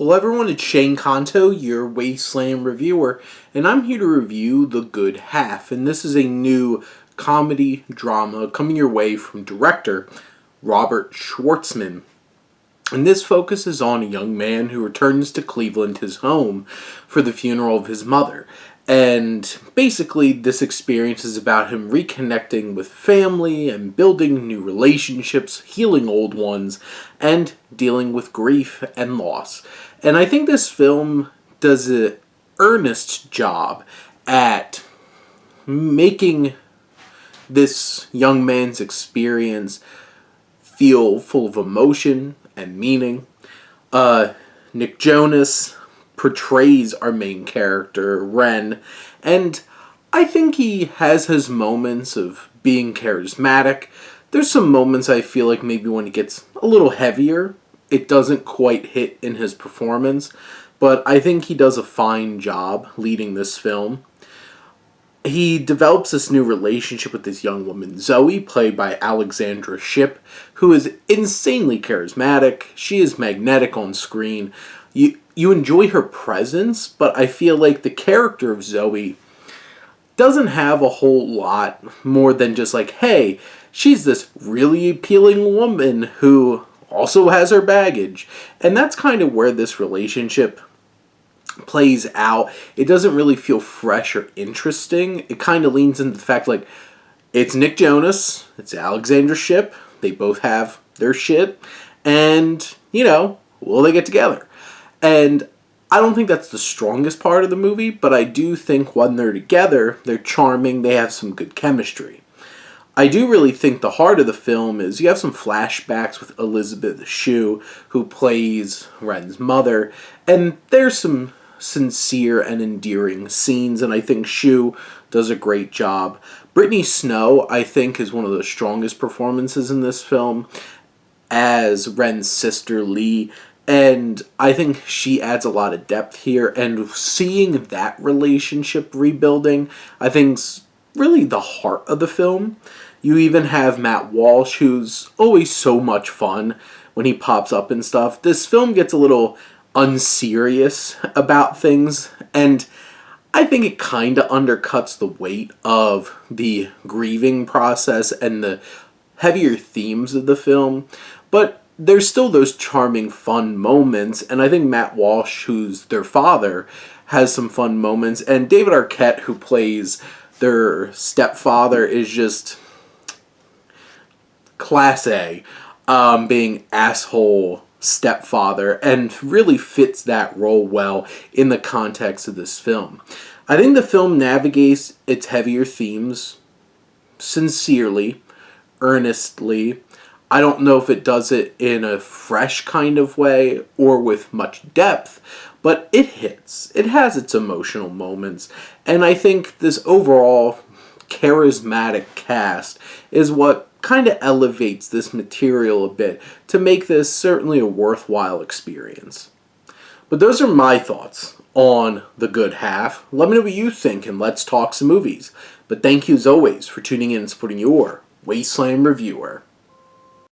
Hello everyone, it's Shane Kanto, your Wasteland reviewer, and I'm here to review The Good Half, and this is a new comedy drama coming your way from director Robert Schwartzman. And this focuses on a young man who returns to Cleveland, his home, for the funeral of his mother. And basically, this experience is about him reconnecting with family and building new relationships, healing old ones, and dealing with grief and loss. And I think this film does an earnest job at making this young man's experience feel full of emotion and meaning. Nick Jonas portrays our main character, Renn, and I think he has his moments of being charismatic. There's some moments I feel like maybe when it gets a little heavier, it doesn't quite hit in his performance, but I think he does a fine job leading this film. He develops this new relationship with this young woman, Zoe, played by Alexandra Shipp, who is insanely charismatic. She is magnetic on screen. You enjoy her presence, but I feel like the character of Zoe doesn't have a whole lot more than just like, hey, she's this really appealing woman who also has her baggage. And that's kind of where this relationship plays out. It doesn't really feel fresh or interesting. It kind of leans into the fact like it's Nick Jonas, it's Alexandra Shipp, they both have their shit, and will they get together? And I don't think that's the strongest part of the movie, but I do think when they're together, they're charming, they have some good chemistry. I do really think the heart of the film is you have some flashbacks with Elizabeth Shue, who plays Renn's mother, and there's some sincere and endearing scenes, and I think Shue does a great job. Brittany Snow, I think, is one of the strongest performances in this film as Renn's sister Lee, and I think she adds a lot of depth here, and seeing that relationship rebuilding, I think's really the heart of the film. You even have Matt Walsh, who's always so much fun when he pops up and stuff. This film gets a little unserious about things, and I think it kind of undercuts the weight of the grieving process and the heavier themes of the film, but there's still those charming, fun moments, and I think Matt Walsh, who's their father, has some fun moments, and David Arquette, who plays their stepfather, is just class A, being asshole stepfather, and really fits that role well in the context of this film. I think the film navigates its heavier themes sincerely, earnestly. I don't know if it does it in a fresh kind of way or with much depth, but it hits. It has its emotional moments, and I think this overall charismatic cast is what kind of elevates this material a bit to make this certainly a worthwhile experience. But those are my thoughts on The Good Half. Let me know what you think, and let's talk some movies. But thank you as always for tuning in and supporting your Wasteland reviewer.